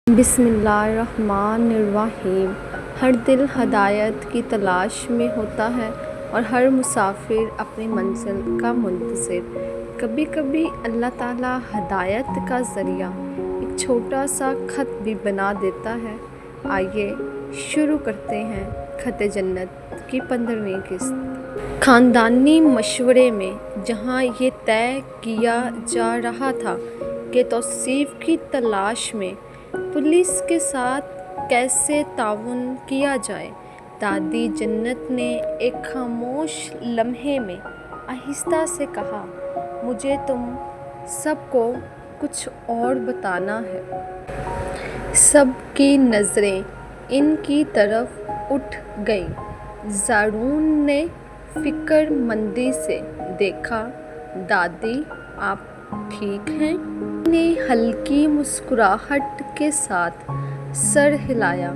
بسم اللہ الرحمن الرحیم۔ ہر دل ہدایت کی تلاش میں ہوتا ہے اور ہر مسافر اپنی منزل کا منتظر۔ کبھی کبھی اللہ تعالیٰ ہدایت کا ذریعہ ایک چھوٹا سا خط بھی بنا دیتا ہے۔ آئیے شروع کرتے ہیں خط جنت کی 15ویں قسط۔ خاندانی مشورے میں جہاں یہ طے کیا جا رہا تھا کہ توصیف کی تلاش میں پولیس کے ساتھ کیسے تعاون کیا جائے، دادی جنت نے ایک خاموش لمحے میں آہستہ سے کہا، مجھے تم سب کو کچھ اور بتانا ہے۔ سب کی نظریں ان کی طرف اٹھ گئیں۔ زارون نے فکر مندی سے دیکھا، دادی آپ ٹھیک ہیں؟ نے ہلکی مسکراہٹ کے ساتھ سر ہلایا۔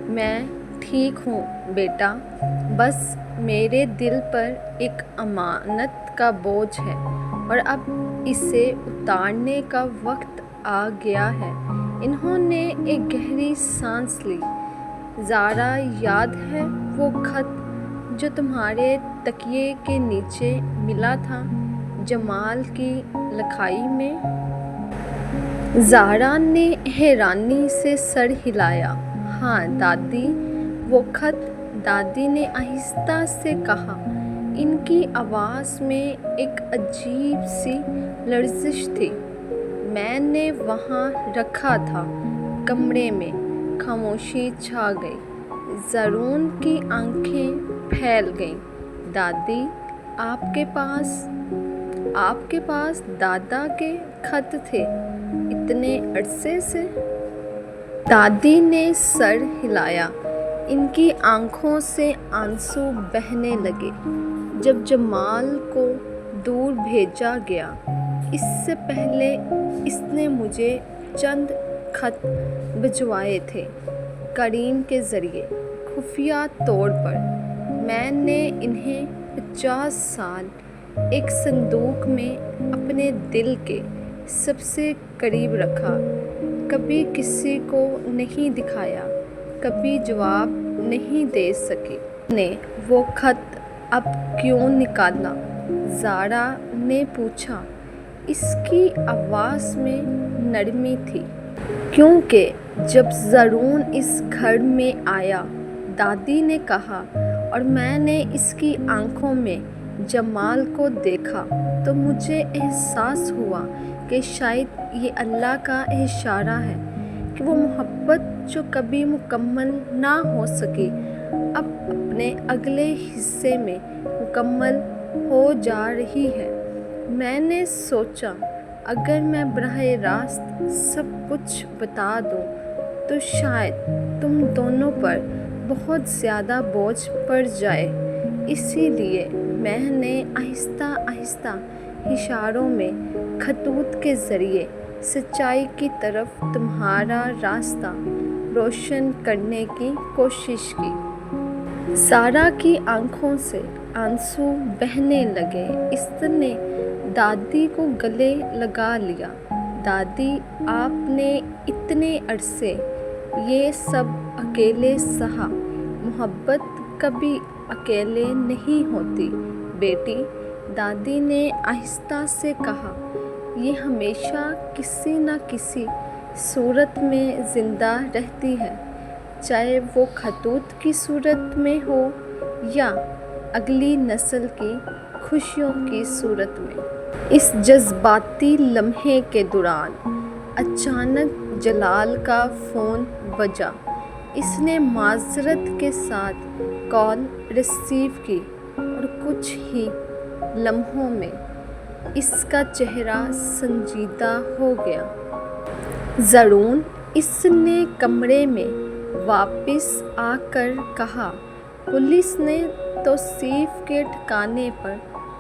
میں ٹھیک ہوں بیٹا، بس میرے دل پر ایک امانت کا بوجھ ہے اور اب اسے اتارنے کا وقت آ گیا ہے۔ انہوں نے ایک گہری سانس لی۔ زارا، یاد ہے وہ خط جو تمہارے تکیے کے نیچے ملا تھا، جمال کی لکھائی میں؟ زارا نے حیرانی سے سر ہلایا۔ ہاں دادی، وہ خط، دادی نے آہستہ سے کہا۔ ان کی آواز میں ایک عجیب سی لرزش تھی۔ میں نے وہاں رکھا تھا۔ کمرے میں خاموشی چھا گئی۔ زارون کی آنکھیں پھیل گئیں۔ دادی، آپ کے پاس دادا کے خط تھے اتنے عرصے سے؟ دادی نے سر ہلایا۔ ان کی آنکھوں سے آنسو بہنے لگے۔ جب جمال کو دور بھیجا گیا، اس سے پہلے اس نے مجھے چند خط بھجوائے تھے، کریم کے ذریعے، خفیہ طور پر۔ میں نے انہیں 50 سال ایک صندوق میں اپنے دل کے سب سے قریب رکھا، کبھی کسی کو نہیں دکھایا، کبھی جواب نہیں دے سکی۔ نے وہ خط اب کیوں نکالا؟ زارا نے پوچھا۔ اس کی آواز میں نرمی تھی۔ کیونکہ جب زارون اس گھر میں آیا، دادی نے کہا، اور میں نے اس کی آنکھوں میں جمال کو دیکھا تو مجھے احساس ہوا کہ شاید یہ اللہ کا اشارہ ہے کہ وہ محبت جو کبھی مکمل نہ ہو سکی، اب اپنے اگلے حصے میں مکمل ہو جا رہی ہے۔ میں نے سوچا اگر میں براہ راست سب کچھ بتا دوں تو شاید تم دونوں پر بہت زیادہ بوجھ پڑ جائے، اسی لیے میں نے آہستہ آہستہ اشاروں میں، خطوط کے ذریعے سچائی کی طرف تمہارا راستہ روشن کرنے کی کوشش کی۔ زارا کی آنکھوں سے آنسو بہنے لگے۔ اس نے دادی کو گلے لگا لیا۔ دادی، آپ نے اتنے عرصے یہ سب اکیلے سہا۔ محبت کبھی اکیلے نہیں ہوتی بیٹی، دادی نے آہستہ سے کہا۔ یہ ہمیشہ کسی نہ کسی صورت میں زندہ رہتی ہے، چاہے وہ خطوط کی صورت میں ہو یا اگلی نسل کی خوشیوں کی صورت میں۔ اس جذباتی لمحے کے دوران اچانک جلال کا فون بجا۔ اس نے معذرت کے ساتھ کال ریسیو کی اور کچھ ہی لمحوں میں اس کا چہرہ سنجیدہ ہو گیا۔ زارون، اس نے کمرے میں واپس آ کر کہا، پولیس نے توصیف کے ٹھکانے پر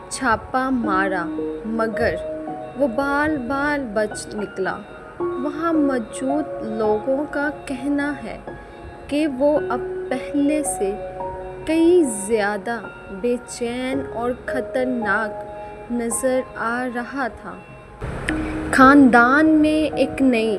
چھاپا مارا مگر وہ بال بال بچ نکلا۔ وہاں موجود لوگوں کا کہنا ہے کہ وہ اب پہلے سے کئی زیادہ بے چین اور خطرناک نظر آ رہا تھا۔ خاندان میں ایک نئی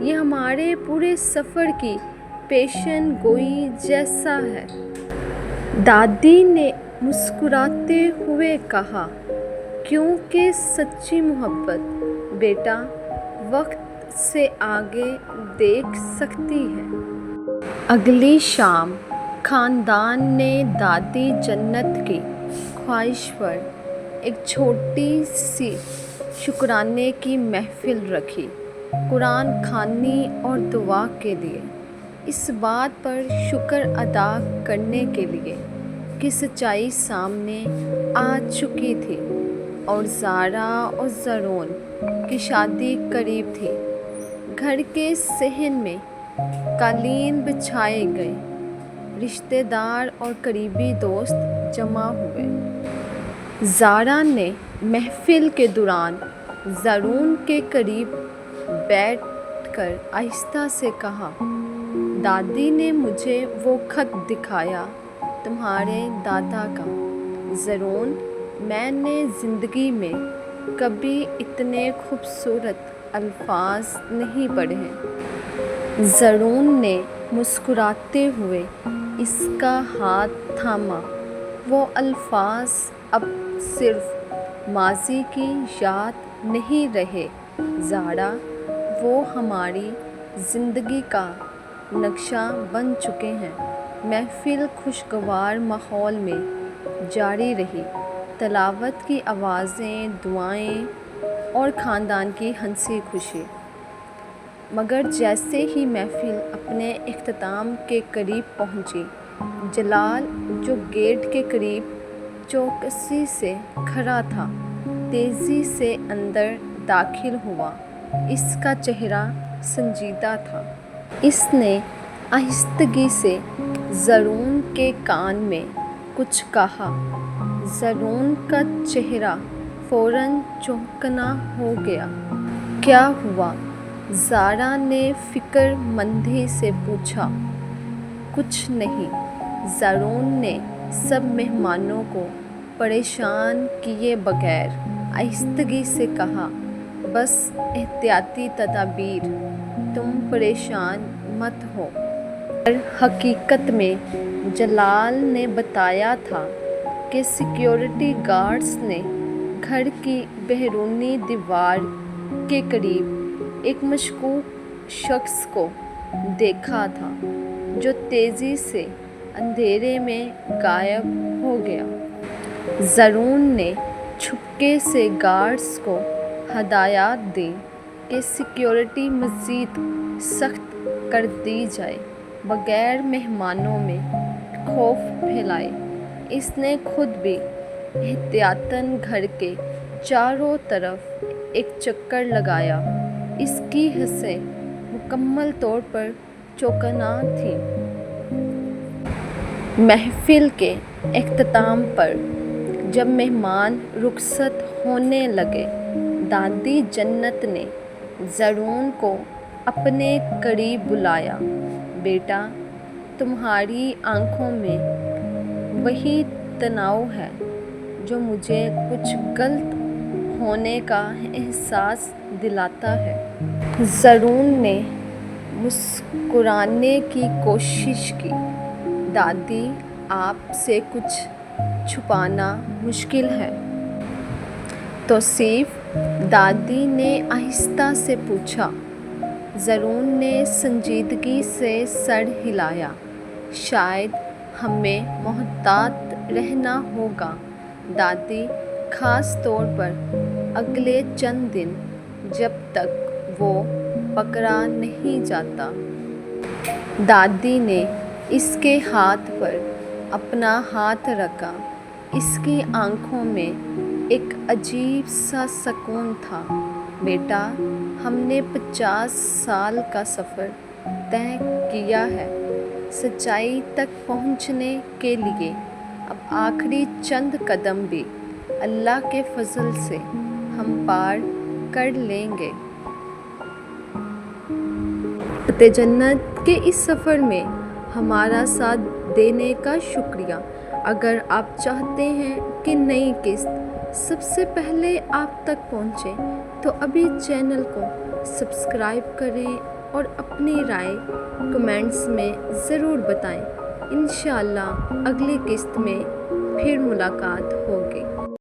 یہ ہمارے پورے سفر کی پیشن گوئی جیسا ہے۔ دادی نے مسکراتے ہوئے کہا، کیونکہ سچی محبت بیٹا وقت سے آگے دیکھ سکتی ہے۔ اگلی شام خاندان نے دادی جنت کی خواہش پر ایک چھوٹی سی شکرانے کی محفل رکھی، قرآن خوانی اور دعا کے لیے، اس بات پر شکر ادا کرنے کے لیے کہ سچائی سامنے آ چکی تھی اور زارا اور زرون کی شادی قریب تھی۔ گھر کے صحن میں قالین بچھائے گئے، رشتہ دار اور قریبی دوست جمع ہوئے۔ زارا نے محفل کے دوران زرون کے قریب بیٹھ کر آہستہ سے کہا، دادی نے مجھے وہ خط دکھایا تمہارے دادا کا۔ زرون، میں نے زندگی میں کبھی اتنے خوبصورت الفاظ نہیں پڑھے۔ زرون نے مسکراتے ہوئے اس کا ہاتھ تھاما۔ وہ الفاظ اب صرف ماضی کی یاد نہیں رہے زارا، وہ ہماری زندگی کا نقشہ بن چکے ہیں۔ محفل خوشگوار ماحول میں جاری رہی، تلاوت کی آوازیں، دعائیں اور خاندان کی ہنسی خوشی۔ مگر جیسے ہی محفل اپنے اختتام کے قریب پہنچی، جلال جو گیٹ کے قریب چوکسی سے کھڑا تھا، تیزی سے اندر داخل ہوا۔ اس کا چہرہ سنجیدہ تھا۔ اس نے آہستگی سے زرون کے کان میں کچھ کہا۔ زرون کا چہرہ فوراً چوکنا ہو گیا۔ کیا ہوا؟ زارا نے فکر مندی سے پوچھا۔ کچھ نہیں، زرون نے سب مہمانوں کو پریشان کیے بغیر آہستگی سے کہا، بس احتیاطی تدابیر، تم پریشان مت ہو۔ در حقیقت میں جلال نے بتایا تھا کہ سیکیورٹی گارڈز نے گھر کی بیرونی دیوار کے قریب ایک مشکوک شخص کو دیکھا تھا جو تیزی سے اندھیرے میں غائب ہو گیا۔ زرون نے چھپکے سے گارڈز کو ہدایات دیں کہ سیکیورٹی مزید سخت کر دی جائے، بغیر مہمانوں میں خوف پھیلائے۔ اس نے خود بھی احتیاطاً گھر کے چاروں طرف ایک چکر لگایا۔ اس کی حسیں مکمل طور پر چوکنا تھیں۔ محفل کے اختتام پر جب مہمان رخصت ہونے لگے، دادی جنت نے زرون کو اپنے قریب بلایا۔ بیٹا، تمہاری آنکھوں میں وہی تناؤ ہے جو مجھے کچھ غلط ہونے کا احساس دلاتا ہے۔ زرون نے مسکرانے کی کوشش کی۔ دادی، آپ سے کچھ چھپانا مشکل ہے۔ توصیف؟ دادی نے آہستہ سے پوچھا۔ زرون نے سنجیدگی سے سر ہلایا۔ شاید ہمیں محتاط رہنا ہوگا دادی، خاص طور پر اگلے چند دن، جب تک وہ پکڑا نہیں جاتا۔ دادی نے اس کے ہاتھ پر اپنا ہاتھ رکھا۔ اس کی آنکھوں میں ایک عجیب سا سکون تھا۔ بیٹا، ہم نے 50 سال کا سفر طے کیا ہے۔ سچائی تک پہنچنے کے لیے اب آخری چند قدم بھی اللہ کے فضل سے ہم پار کر لیں گے۔ جنت کے اس سفر میں ہمارا ساتھ دینے کا شکریہ۔ اگر آپ چاہتے ہیں کہ نئی قسط سب سے پہلے آپ تک پہنچے تو ابھی چینل کو سبسکرائب کریں اور اپنی رائے کمنٹس میں ضرور بتائیں۔ انشاءاللہ اگلی قسط میں پھر ملاقات ہوگی۔